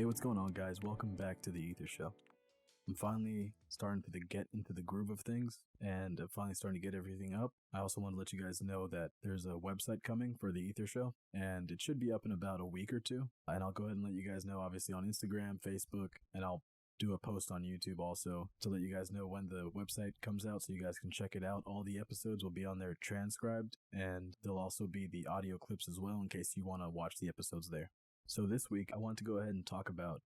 Hey, what's going on, guys? Welcome back to the Ether Show. I'm finally starting to get into the groove of things, and I'm finally starting to get everything up. I also want to let you guys know that there's a website coming for the Ether Show, and it should be up in about a week or two. And I'll go ahead and let you guys know, obviously, on Instagram, Facebook, and I'll do a post on YouTube also to let you guys know when the website comes out so you guys can check it out. All the episodes will be on there transcribed, and there'll also be the audio clips as well in case you want to watch the episodes there. So this week, I want to go ahead and talk about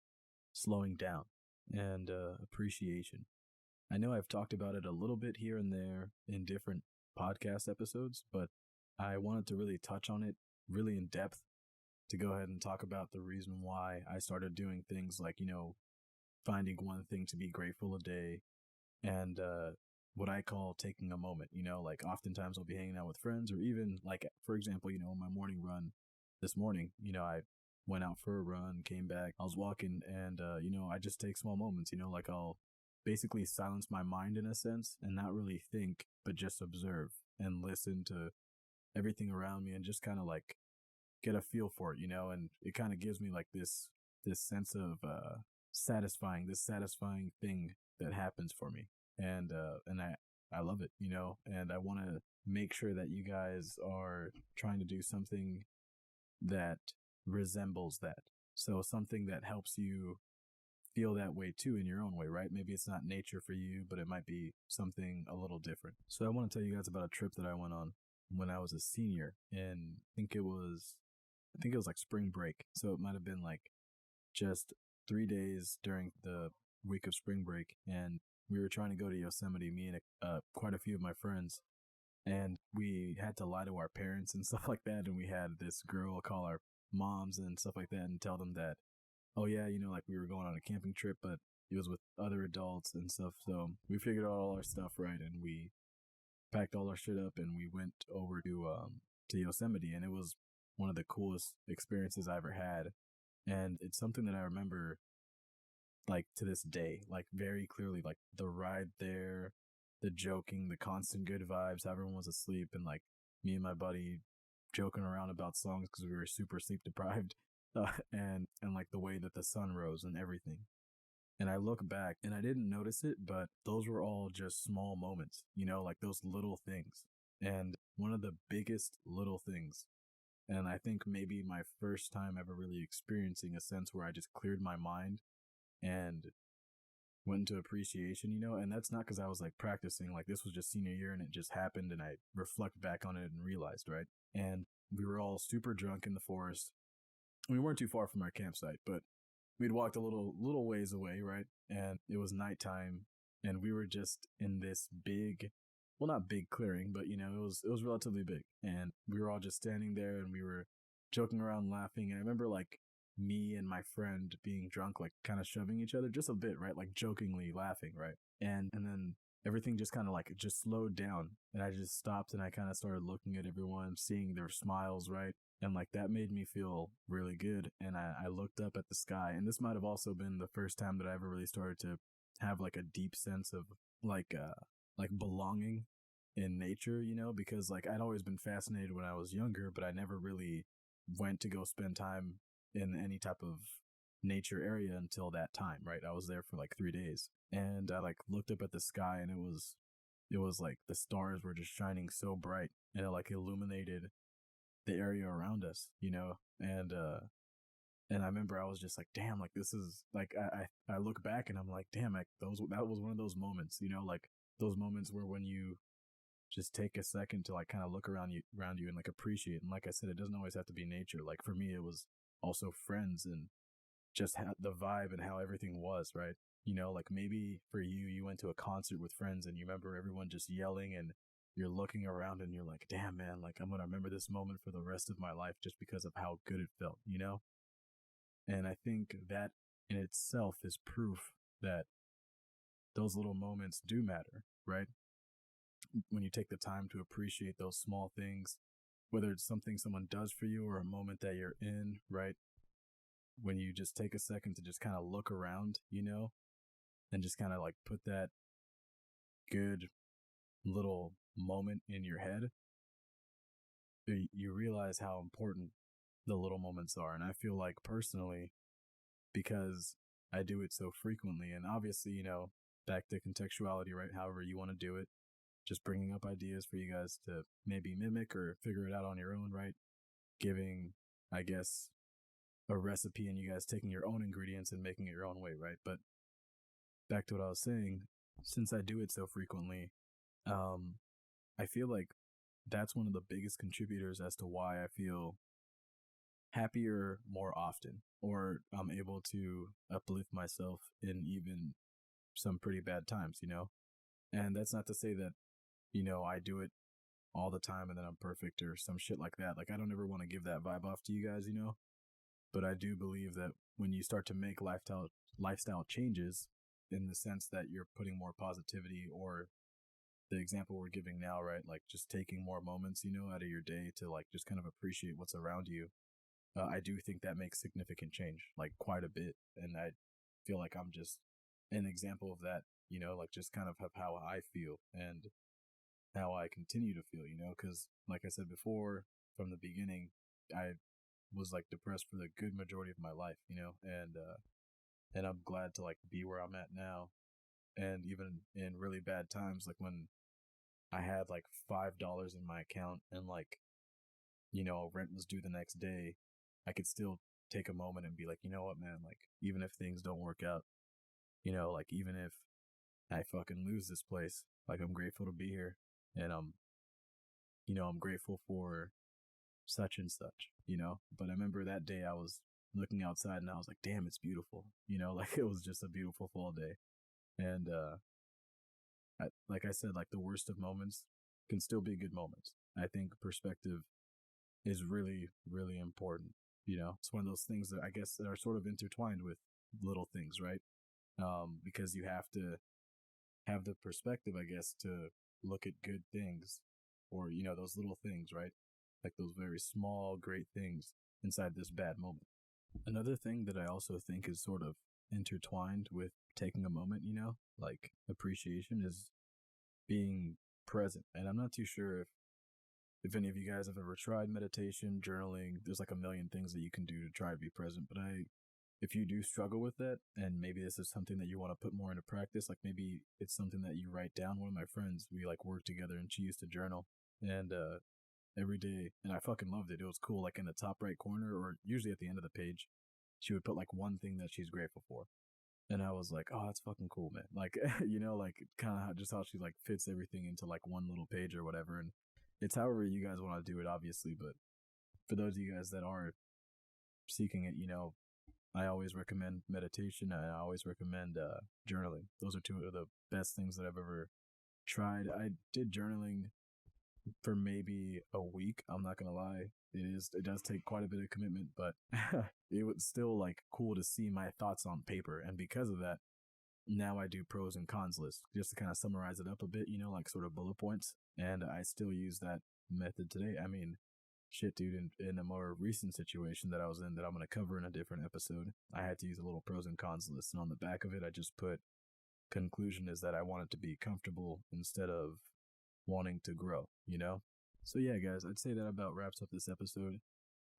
slowing down and appreciation. I know I've talked about it a little bit here and there in different podcast episodes, but I wanted to really touch on it really in depth to go ahead and talk about the reason why I started doing things like, finding one thing to be grateful a day and what I call taking a moment. Like oftentimes I'll be hanging out with friends, or even like, for example, my morning run this morning, I went out for a run, came back, I was walking, and I just take small moments, like I'll basically silence my mind in a sense and not really think, but just observe and listen to everything around me and just kind of like get a feel for it, and it kind of gives me like this sense of this satisfying thing that happens for me. And I love it, and I want to make sure that you guys are trying to do something that resembles that. So something that helps you feel that way too in your own way, right? Maybe it's not nature for you, but it might be something a little different. So I want to tell you guys about a trip that I went on when I was a senior, and I think it was like spring break. So it might have been like just 3 days during the week of spring break, and we were trying to go to Yosemite, me and quite a few of my friends, and we had to lie to our parents and stuff like that. And we had this girl call our moms and stuff like that and tell them that, oh yeah, like we were going on a camping trip, but it was with other adults and stuff. So we figured out all our stuff right, and we packed all our shit up, and we went over to Yosemite, and it was one of the coolest experiences I ever had. And it's something that I remember like to this day, like very clearly, like the ride there, the joking, the constant good vibes. Everyone was asleep, and like me and my buddy joking around about songs because we were super sleep deprived, and like the way that the sun rose and everything. And I look back and I didn't notice it, but those were all just small moments, like those little things. And one of the biggest little things, and I think maybe my first time ever really experiencing a sense where I just cleared my mind and went into appreciation, and that's not because I was like practicing, like this was just senior year and it just happened, and I reflect back on it and realized, right? And we were all super drunk in the forest. We weren't too far from our campsite, but we'd walked a little ways away, right? And it was nighttime, and we were just in this big, well, not big clearing, but it was relatively big, and we were all just standing there, and we were joking around, laughing. And I remember like me and my friend being drunk, like kind of shoving each other just a bit, right? Like jokingly laughing, right? And then everything just kind of like just slowed down, and I just stopped, and I kind of started looking at everyone, seeing their smiles, right? And like that made me feel really good. And I looked up at the sky, and this might have also been the first time that I ever really started to have like a deep sense of like belonging in nature, because like I'd always been fascinated when I was younger, but I never really went to go spend time in any type of nature area until that time, right? I was there for like 3 days, and I like looked up at the sky, and it was like the stars were just shining so bright, and it like illuminated the area around us, and I remember I was just like, damn, like this is like, I look back and I'm like, damn, like that was one of those moments, like those moments where when you just take a second to like kind of look around you and like appreciate. And like I said, it doesn't always have to be nature. Like for me, it was also friends and just the vibe and how everything was, right? Like maybe for you, you went to a concert with friends and you remember everyone just yelling, and you're looking around and you're like, damn, man, like I'm going to remember this moment for the rest of my life just because of how good it felt. And I think that in itself is proof that those little moments do matter, right? When you take the time to appreciate those small things, whether it's something someone does for you or a moment that you're in, right? When you just take a second to just kind of look around, and just kind of like put that good little moment in your head, you realize how important the little moments are. And I feel like personally, because I do it so frequently. And obviously, back to contextuality, right? However you want to do it, just bringing up ideas for you guys to maybe mimic or figure it out on your own, right? Giving, I guess, a recipe and you guys taking your own ingredients and making it your own way, right? But back to what I was saying, since I do it so frequently, I feel like that's one of the biggest contributors as to why I feel happier more often, or I'm able to uplift myself in even some pretty bad times. And that's not to say that, I do it all the time and then I'm perfect or some shit like that. Like, I don't ever want to give that vibe off to you guys. But I do believe that when you start to make lifestyle changes in the sense that you're putting more positivity, or the example we're giving now, right? Like just taking more moments, out of your day to like just kind of appreciate what's around you. I do think that makes significant change, like quite a bit. And I feel like I'm just an example of that, like just kind of how I feel and how I continue to feel, because like I said before, from the beginning, I was like depressed for the good majority of my life, and I'm glad to like be where I'm at now. And even in really bad times, like when I had like $5 in my account and like, rent was due the next day, I could still take a moment and be like, you know what, man, like even if things don't work out, like even if I fucking lose this place, like I'm grateful to be here. And I'm grateful for such and such. But I remember that day I was looking outside and I was like, damn, it's beautiful, like it was just a beautiful fall day. And, like I said, like the worst of moments can still be good moments. I think perspective is really, really important. It's one of those things that I guess that are sort of intertwined with little things, right? Because you have to have the perspective, I guess, to look at good things or, those little things, right? Like those very small, great things inside this bad moment. Another thing that I also think is sort of intertwined with taking a moment, like appreciation, is being present. And I'm not too sure if any of you guys have ever tried meditation, journaling. There's like a million things that you can do to try to be present. But if you do struggle with that, and maybe this is something that you want to put more into practice, like maybe it's something that you write down. One of my friends, we like worked together and she used to journal. And, every day, and I fucking loved it. It was cool. Like in the top right corner, or usually at the end of the page, she would put like one thing that she's grateful for. And I was like, oh, that's fucking cool, man. Like, like kind of just how she like fits everything into like one little page or whatever. And it's however you guys want to do it, obviously. But for those of you guys that are seeking it, I always recommend meditation and I always recommend journaling. Those are two of the best things that I've ever tried. I did journaling for maybe a week. I'm not gonna lie. It does take quite a bit of commitment, but it was still like cool to see my thoughts on paper. And because of that, now I do pros and cons list just to kind of summarize it up a bit, like sort of bullet points. And I still use that method today. I mean, shit, dude, in a more recent situation that I was in that I'm going to cover in a different episode, I had to use a little pros and cons list. And on the back of it, I just put conclusion is that I want it to be comfortable instead of wanting to grow. So yeah, guys, I'd say that about wraps up this episode.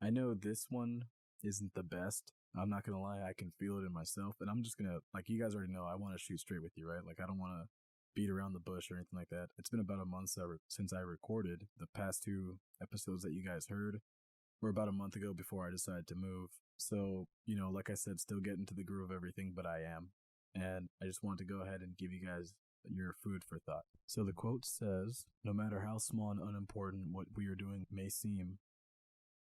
I know this one isn't the best. I'm not gonna lie, I can feel it in myself, and I'm just gonna, like, you guys already know, I want to shoot straight with you, right? Like, I don't want to beat around the bush or anything like that. It's been about a month since I recorded. The past 2 episodes that you guys heard were about a month ago before I decided to move. So, like I said, still getting to the groove of everything, but I am. And I just wanted to go ahead and give you guys your food for thought. So the quote says, no matter how small and unimportant what we are doing may seem,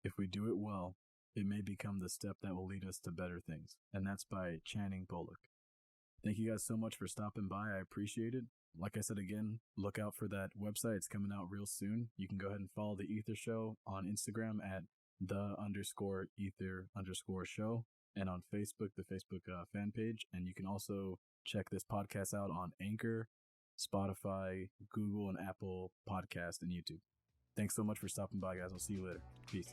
if we do it well, it may become the step that will lead us to better things. And that's by Channing Pollock. Thank you guys so much for stopping by. I appreciate it. Like I said again, look out for that website. It's coming out real soon. You can go ahead and follow the Ether Show on Instagram at _ether_show, and on Facebook, the Facebook fan page. And you can also check this podcast out on Anchor, Spotify, Google, and Apple Podcast, and YouTube. Thanks so much for stopping by, guys. I'll see you later. Peace.